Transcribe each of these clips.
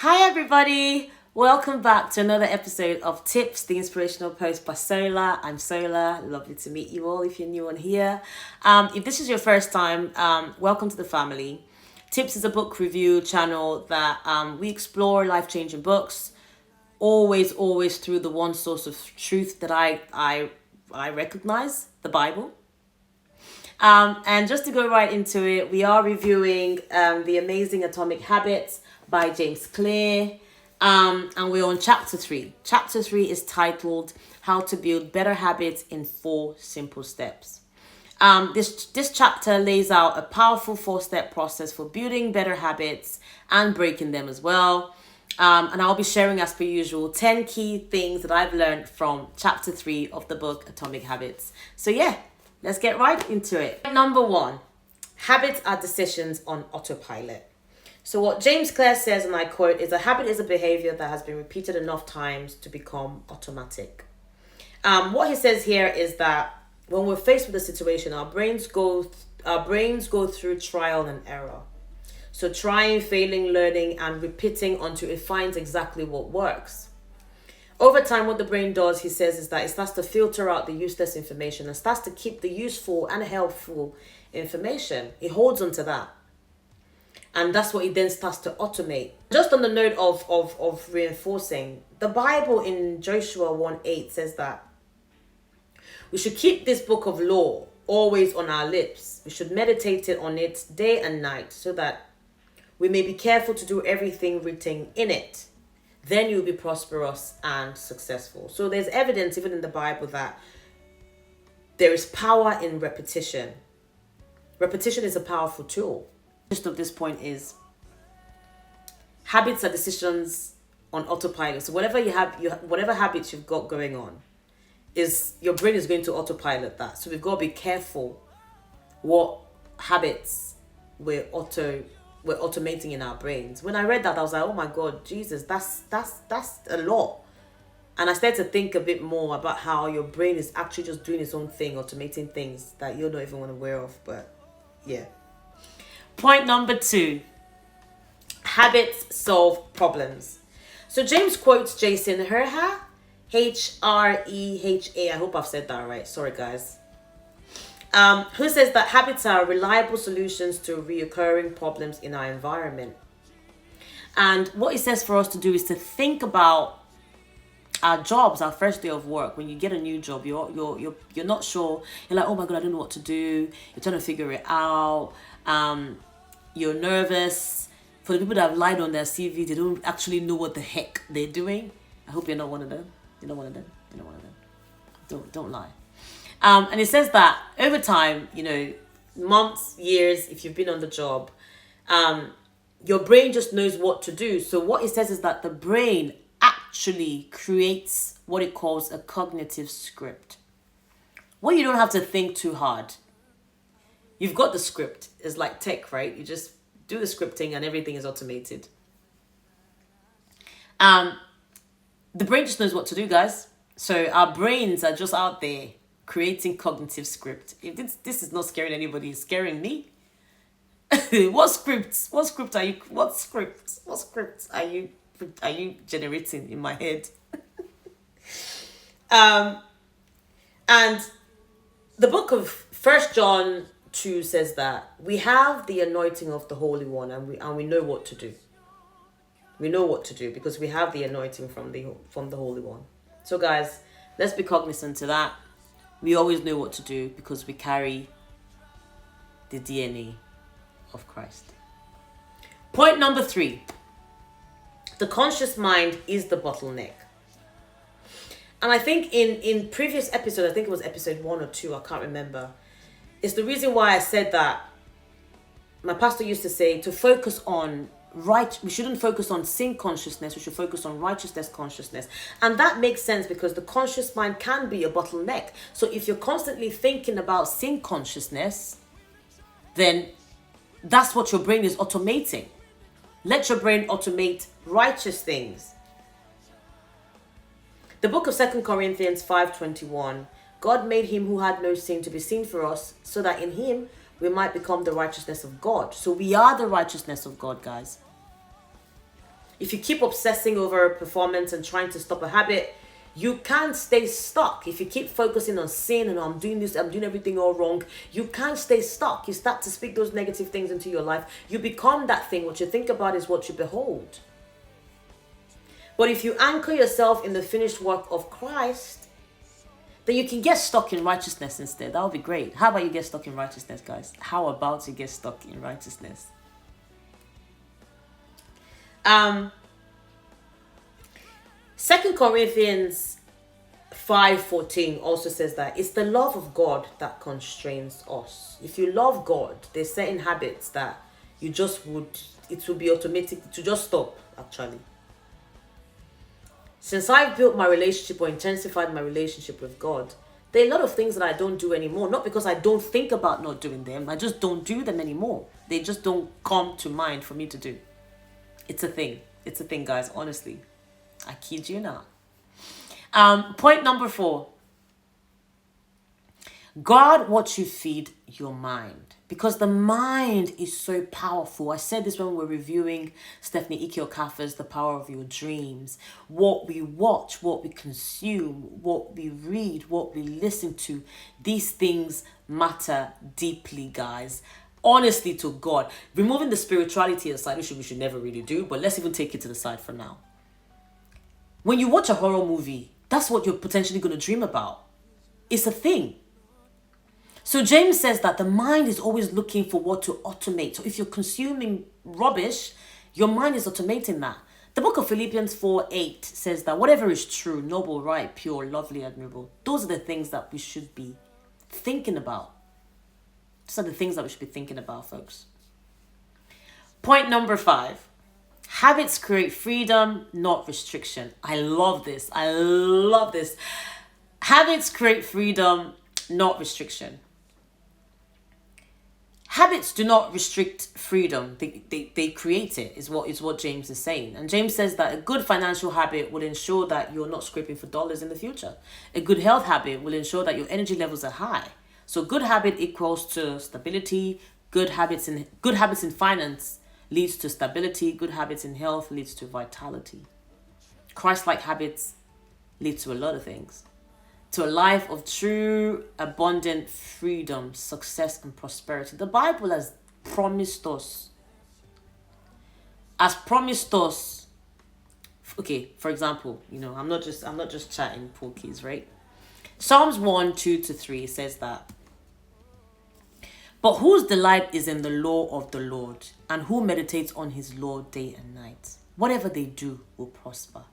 Hi everybody, welcome back to another episode of Tips, the Inspirational Post by Soulah. I'm Soulah, lovely to meet you all if you're new on here. If this is your first time, welcome to the family. Tips is a book review channel that we explore life-changing books, always through the one source of truth that I recognize, the Bible. And just to go right into it, we are reviewing The Amazing Atomic Habits by James Clear. And we're on chapter 3. Chapter 3 is titled How to Build Better Habits in 4 Simple Steps. This chapter lays out a powerful 4-step process for building better habits and breaking them as well. And I'll be sharing, as per usual, 10 key things that I've learned from chapter 3 of the book Atomic Habits. So yeah, let's get right into it. Number 1, habits are decisions on autopilot. So what James Clear says, and I quote, is a habit is a behavior that has been repeated enough times to become automatic. What he says here is that when we're faced with a situation, our brains go through trial and error. So trying, failing, learning, and repeating until it finds exactly what works. Over time, what the brain does, he says, is that it starts to filter out the useless information and starts to keep the useful and helpful information. It holds on to that. And that's what it then starts to automate. Just on the note of reinforcing, the Bible in Joshua 1:8 says that we should keep this book of law always on our lips. We should meditate on it day and night so that we may be careful to do everything written in it. Then you'll be prosperous and successful. So there's evidence even in the Bible that there is power in repetition. Repetition is a powerful tool. The gist of this point is habits are decisions on autopilot. So whatever whatever habits you've got going on, is your brain is going to autopilot that. So we've got to be careful what habits we're automating in our brains. When I read that, I was like, oh my God, Jesus, that's a lot. And I started to think a bit more about how your brain is actually just doing its own thing, automating things that you're not even aware of. But yeah. Point number 2, habits solve problems. So James quotes Jason Herha, H-R-E-H-A. I hope I've said that right. Sorry, guys. Who says that habits are reliable solutions to reoccurring problems in our environment. And what it says for us to do is to think about our jobs, our first day of work. When you get a new job, you're not sure. You're like, oh my God, I don't know what to do. You're trying to figure it out. You're nervous. For the people that have lied on their CV, they don't actually know what the heck they're doing. I hope you're not one of them. You're not one of them. You're not one of them. Don't lie. And it says that over time, months, years, if you've been on the job, your brain just knows what to do. So what it says is that the brain actually creates what it calls a cognitive script. Well, you don't have to think too hard. You've got the script. It's like tech, right? You just do the scripting and everything is automated. The brain just knows what to do, guys. So our brains are just out there creating cognitive script. If this is not scaring anybody, it's scaring me. What scripts are you generating in my head? And the book of 1 John 2 says that we have the anointing of the Holy One, and we know what to do. We know what to do because we have the anointing from the Holy One. So guys, let's be cognizant to that. We always know what to do because we carry the DNA of Christ. Point number 3. The conscious mind is the bottleneck. And I think in previous episodes, I think it was episode 1 or 2, I can't remember. It's the reason why I said that my pastor used to say to focus on we shouldn't focus on sin consciousness, we should focus on righteousness consciousness. And that makes sense because the conscious mind can be a bottleneck. So if you're constantly thinking about sin consciousness, then that's what your brain is automating. Let your brain automate righteous things. The book of 2 Corinthians 5:21, God made him who had no sin to be sin for us, so that in him we might become the righteousness of God. So we are the righteousness of God, guys. If you keep obsessing over performance and trying to stop a habit, you can't stay stuck. If you keep focusing on sin and I'm doing this, I'm doing everything all wrong, you can't stay stuck. You start to speak those negative things into your life. You become that thing. What you think about is what you behold. But if you anchor yourself in the finished work of Christ, then you can get stuck in righteousness instead. That would be great. How about you get stuck in righteousness, guys? How about you get stuck in righteousness? 2 Corinthians 5:14 also says that it's the love of God that constrains us. If you love God, there's certain habits that it would be automatic to just stop, actually. Since I've built my relationship or intensified my relationship with God, there are a lot of things that I don't do anymore. Not because I don't think about not doing them. I just don't do them anymore. They just don't come to mind for me to do. It's a thing. It's a thing, guys, honestly. I kid you not. Point number 4. Guard what you feed your mind. Because the mind is so powerful. I said this when we were reviewing Stephanie Ikeo-Kaffer's The Power of Your Dreams. What we watch, what we consume, what we read, what we listen to. These things matter deeply, guys. Honestly, to God. Removing the spirituality aside, which we should never really do. But let's even take it to the side for now. When you watch a horror movie, that's what you're potentially going to dream about. It's a thing. So James says that the mind is always looking for what to automate. So if you're consuming rubbish, your mind is automating that. The book of Philippians 4:8 says that whatever is true, noble, right, pure, lovely, admirable, those are the things that we should be thinking about. Those are the things that we should be thinking about, folks. Point number 5. Habits create freedom, not restriction. I love this. I love this. Habits create freedom, not restriction. Habits do not restrict freedom. They create it, is what James is saying. And James says that a good financial habit will ensure that you're not scraping for dollars in the future. A good health habit will ensure that your energy levels are high. So good habit equals to stability. Good habits in finance leads to stability. Good habits in health leads to vitality. Christ-like habits lead to a lot of things. To a life of true, abundant freedom, success, and prosperity. The Bible has promised us. Okay, for example, I'm not just chatting porkies, right? Psalms 1:2-3 says that. But whose delight is in the law of the Lord, and who meditates on his law day and night? Whatever they do will prosper.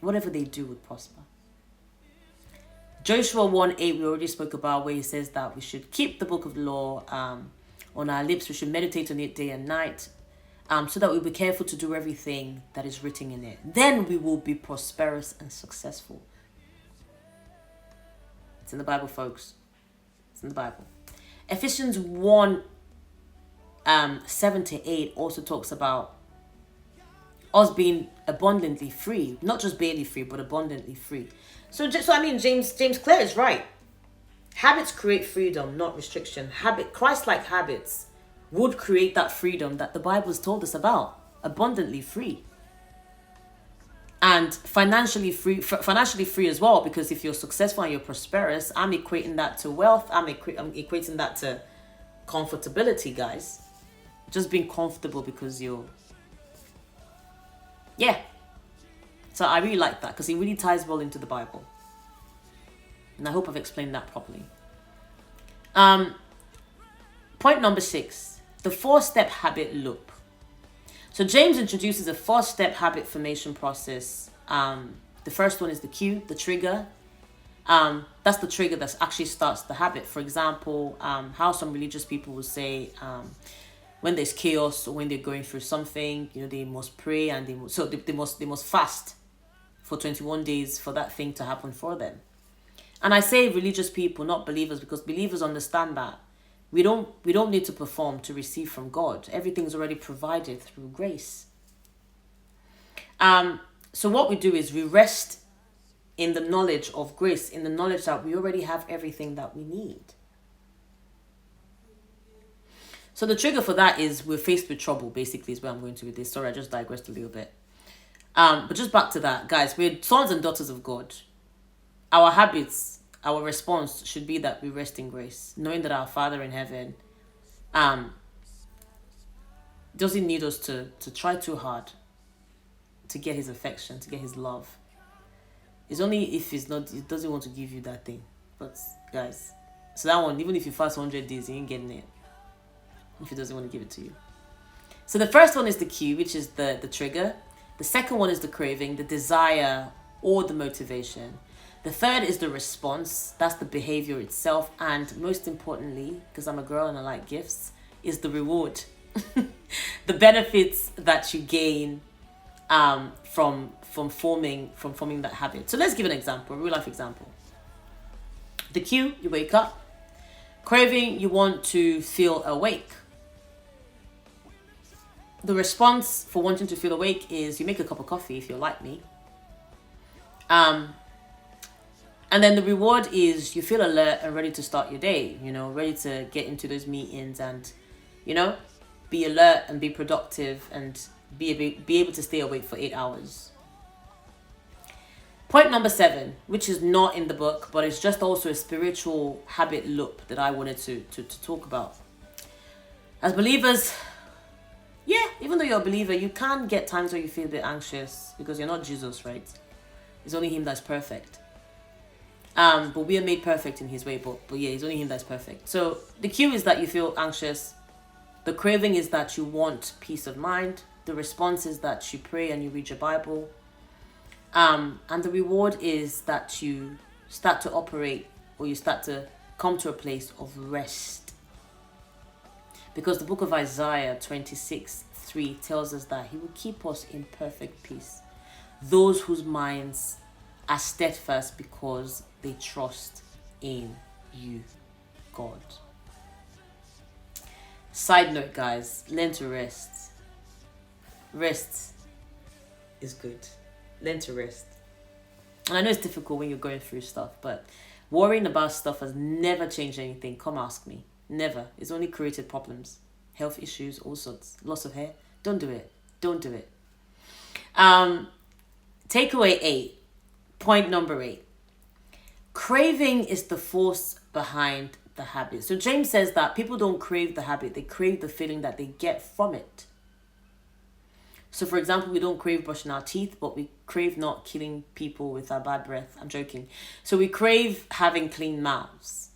Whatever they do will prosper. Joshua 1:8 we already spoke about, where he says that we should keep the book of the law on our lips. We should meditate on it day and night, so that we'll be careful to do everything that is written in it. Then we will be prosperous and successful. It's in the Bible, folks. It's in the Bible. Ephesians 1:7-8 also talks about us being abundantly free, not just barely free, but abundantly free. So James Clear is right. Habits create freedom, not restriction. Christ-like habits would create that freedom that the Bible has told us about, abundantly free. And financially free as well, because if you're successful and you're prosperous, I'm equating that to wealth. I'm equating that to comfortability, guys. Just being comfortable because So I really like that because it really ties well into the Bible. And I hope I've explained that properly. Point number 6, the 4-step habit loop. So James introduces a 4-step habit formation process. The first one is the cue, the trigger. That's the trigger that actually starts the habit. For example, how some religious people will say, when there's chaos or when they're going through something, they must pray and they must fast for 21 days for that thing to happen for them. And I say religious people, not believers, because believers understand that we don't need to perform to receive from God. Everything's already provided through grace. So what we do is we rest in the knowledge of grace, in the knowledge that we already have everything that we need. So the trigger for that is we're faced with trouble, basically, is where I'm going to with this. Sorry, I just digressed a little bit. But just back to that, guys, we're sons and daughters of God. Our habits, our response should be that we rest in grace, knowing that our Father in heaven doesn't need us to try too hard to get his affection, to get his love. It's only if he doesn't want to give you that thing. But guys, so that one, even if you fast 100 days, you ain't getting it. If he doesn't want to give it to you. So the first one is the cue, which is the trigger. The second one is the craving, the desire or the motivation. The third is the response. That's the behavior itself. And most importantly, because I'm a girl and I like gifts, is the reward. The benefits that you gain from forming that habit. So let's give an example, a real life example. The cue, you wake up. Craving, you want to feel awake. The response for wanting to feel awake is you make a cup of coffee if you're like me. And then the reward is you feel alert and ready to start your day, ready to get into those meetings and, be alert and be productive and be able to stay awake for 8 hours. Point number 7, which is not in the book, but it's just also a spiritual habit loop that I wanted to talk about. As believers, even though you're a believer, you can get times where you feel a bit anxious because you're not Jesus, right? It's only him that's perfect. But we are made perfect in his way, but it's only him that's perfect. So the cue is that you feel anxious. The craving is that you want peace of mind. The response is that you pray and you read your Bible. And the reward is that you start to operate or you start to come to a place of rest. Because the book of Isaiah 26:3 tells us that he will keep us in perfect peace. Those whose minds are steadfast because they trust in you, God. Side note, guys, learn to rest. Rest is good. Learn to rest. And I know it's difficult when you're going through stuff, but worrying about stuff has never changed anything. Come ask me. Never. It's only created problems. Health issues, all sorts. Loss of hair. Don't do it. Don't do it. Takeaway 8. Point number 8. Craving is the force behind the habit. So James says that people don't crave the habit. They crave the feeling that they get from it. So for example, we don't crave brushing our teeth, but we crave not killing people with our bad breath. I'm joking. So we crave having clean mouths.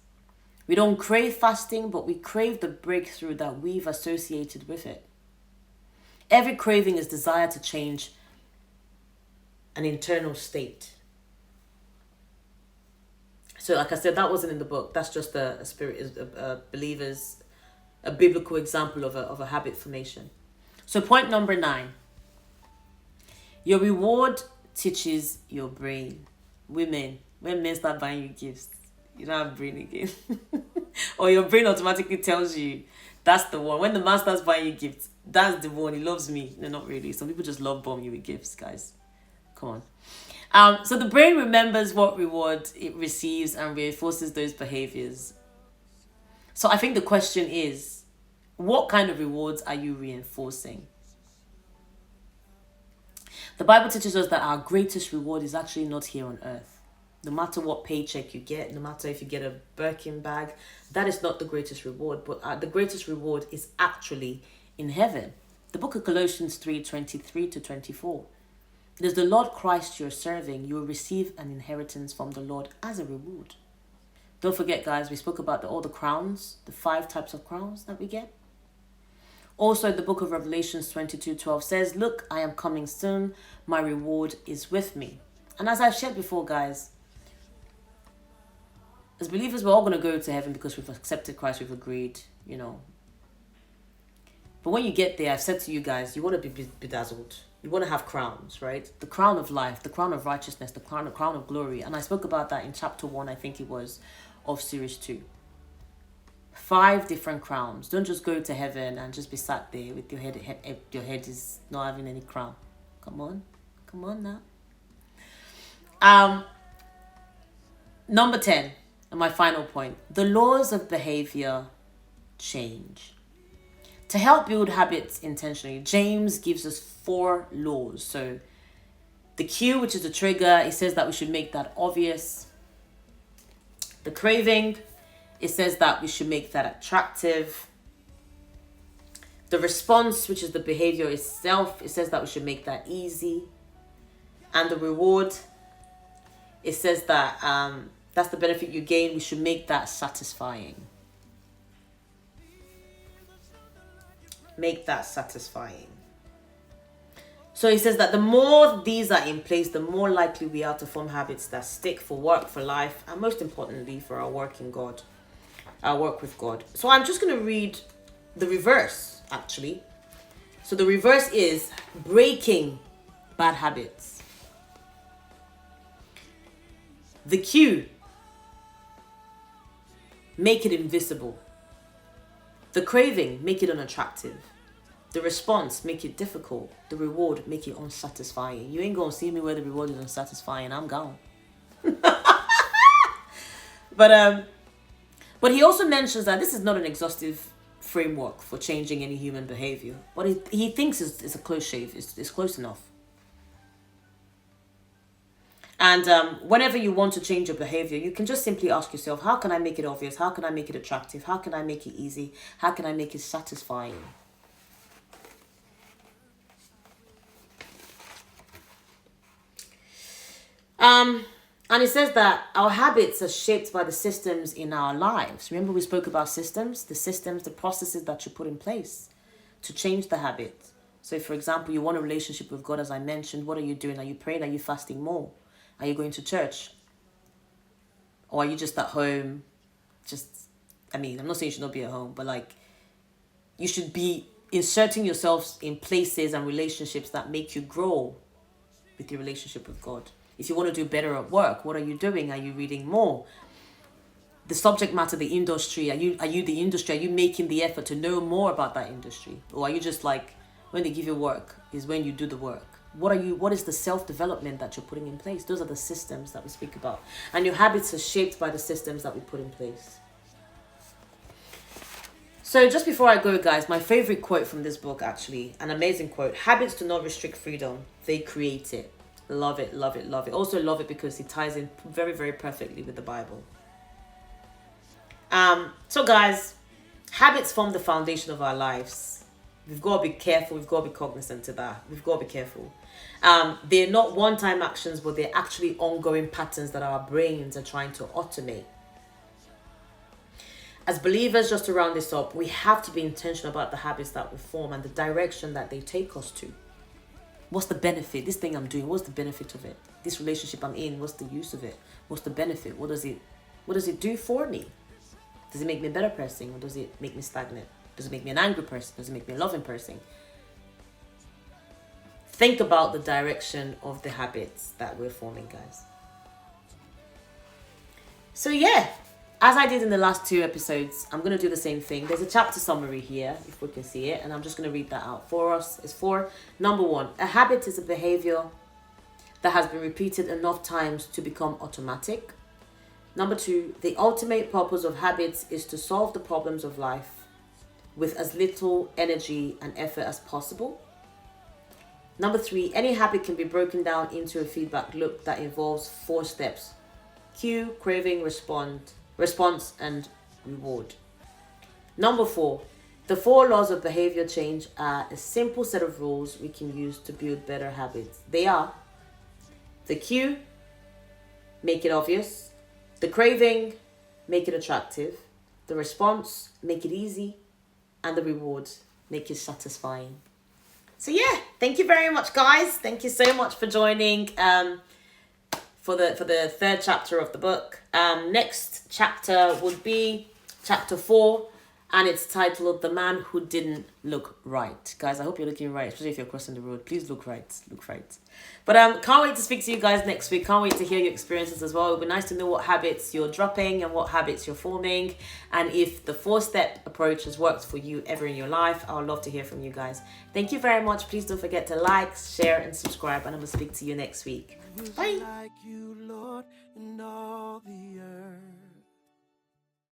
We don't crave fasting, but we crave the breakthrough that we've associated with it. Every craving is desire to change an internal state. So like I said, that wasn't in the book. That's just a believer's, a biblical example of a habit formation. So point number 9. Your reward teaches your brain. Women, when men start buying you gifts, you don't have brain again. Or your brain automatically tells you, that's the one. When the man starts buying you gifts, that's the one. He loves me. No, not really. Some people just love bomb you with gifts, guys. Come on. So the brain remembers what reward it receives and reinforces those behaviors. So I think the question is, what kind of rewards are you reinforcing? The Bible teaches us that our greatest reward is actually not here on earth. No matter what paycheck you get, no matter if you get a Birkin bag, that is not the greatest reward. But the greatest reward is actually in heaven. The book of Colossians 3:23-24. It is the Lord Christ you're serving. You will receive an inheritance from the Lord as a reward. Don't forget, guys, we spoke about all the crowns, the 5 types of crowns that we get. Also, the book of Revelations 22:12 says, look, I am coming soon. My reward is with me. And as I've shared before, guys, as believers, we're all going to go to heaven because we've accepted Christ, we've agreed, But when you get there, I've said to you guys, you want to be bedazzled. You want to have crowns, right? The crown of life, the crown of righteousness, the crown of glory. And I spoke about that in chapter 1, I think it was, of series 2. 5 different crowns. Don't just go to heaven and just be sat there with your head is not having any crown. Come on now. Number 10, and my final point. The laws of behavior change. To help build habits intentionally, James gives us 4 laws. So the cue, which is the trigger, it says that we should make that obvious. The craving, it says that we should make that attractive. The response, which is the behavior itself, it says that we should make that easy. And the reward, it says that that's the benefit you gain. We should make that satisfying. Make that satisfying. So he says that the more these are in place, the more likely we are to form habits that stick for work, for life, and most importantly, for our work in God, our work with God. So I'm just going to read the reverse, actually. So the reverse is breaking bad habits. The cue, make it invisible. The craving, make it unattractive. The response, make it difficult. The reward, make it unsatisfying. You ain't gonna see me where the reward is unsatisfying. I'm gone. But he also mentions that this is not an exhaustive framework for changing any human behavior. But he thinks it's a close shave. It's close enough. And whenever you want to change your behavior, you can just simply ask yourself, how can I make it obvious? How can I make it attractive? How can I make it easy? How can I make it satisfying? And it says that our habits are shaped by the systems in our lives. Remember we spoke about systems? The systems, the processes that you put in place to change the habit. So if, for example, you want a relationship with God, as I mentioned, what are you doing? Are you praying? Are you fasting more? Are you going to church? Or are you just at home? I'm not saying you should not be at home, but like, you should be inserting yourselves in places and relationships that make you grow with your relationship with God. If you want to do better at work, what are you doing? Are you reading more? The subject matter, the industry, are you the industry? Are you making the effort to know more about that industry? Or are you just like, when they give you work is when you do the work? What is the self-development that you're putting in place? Those are the systems that we speak about. And your habits are shaped by the systems that we put in place. So just before I go, guys, my favorite quote from this book, actually, an amazing quote. Habits do not restrict freedom. They create it. Love it, love it, love it. Also love it because it ties in very, very perfectly with the Bible. So guys, habits form the foundation of our lives. We've got to be careful. We've got to be cognizant to that. We've got to be careful. They're not one-time actions, but they're actually ongoing patterns that our brains are trying to automate. As believers, just to round this up, we have to be intentional about the habits that we form and the direction that they take us to. What's the benefit? This thing I'm doing, what's the benefit of it? This relationship I'm in, what's the use of it? What's the benefit? What does it do for me? Does it make me a better person, or does it make me stagnant? Does it make me an angry person? Does it make me a loving person? Think about the direction of the habits that we're forming, guys. So yeah, as I did in the last 2 episodes, I'm going to do the same thing. There's a chapter summary here, if we can see it, and I'm just going to read that out for us. It's for number 1, a habit is a behavior that has been repeated enough times to become automatic. Number 2, the ultimate purpose of habits is to solve the problems of life with as little energy and effort as possible. Number 3, any habit can be broken down into a feedback loop that involves 4 steps: cue, craving, response, and reward. Number 4, the 4 laws of behavior change are a simple set of rules we can use to build better habits. They are: the cue, make it obvious; the craving, make it attractive; the response, make it easy; and the reward, make it satisfying. So yeah, thank you very much, guys. Thank you so much for joining for the 3rd chapter of the book. Next chapter would be chapter 4, and it's titled The Man Who Didn't Look Right. Guys, I hope you're looking right, especially if you're crossing the road. Please look right. Look right. But can't wait to speak to you guys next week. Can't wait to hear your experiences as well. It would be nice to know what habits you're dropping and what habits you're forming. And if the 4-step approach has worked for you ever in your life, I would love to hear from you guys. Thank you very much. Please don't forget to like, share, and subscribe. And I'm going to speak to you next week. Bye. Like you, Lord, in all the earth.